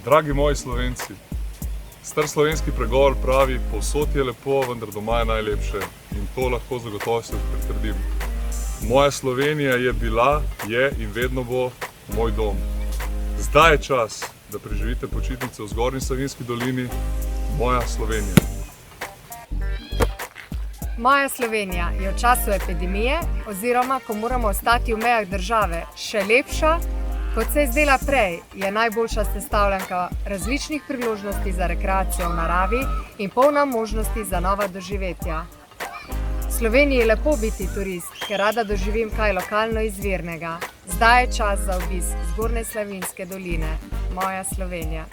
Dragi moji Slovenci, star slovenski pregovor pravi, povsod je lepo, vendar doma je najlepše. In to lahko zagotovo se pritrdim. Moja Slovenija je bila, je in vedno bo moj dom. Zdaj je čas, da preživite počitnice v Zgornji Savinjski dolini, moja Slovenija. Moja Slovenija je v času epidemije oziroma, ko moramo ostati v mejah države, še lepša, kot se je zdela prej, je najboljša sestavljanka različnih priložnosti za rekreacijo v naravi in polna možnosti za nova doživetja. V Sloveniji je lepo biti turist, ker rada doživim kaj lokalno izvirnega. Zdaj je čas za obisk Zgornje Savinjske doline, moja Slovenija.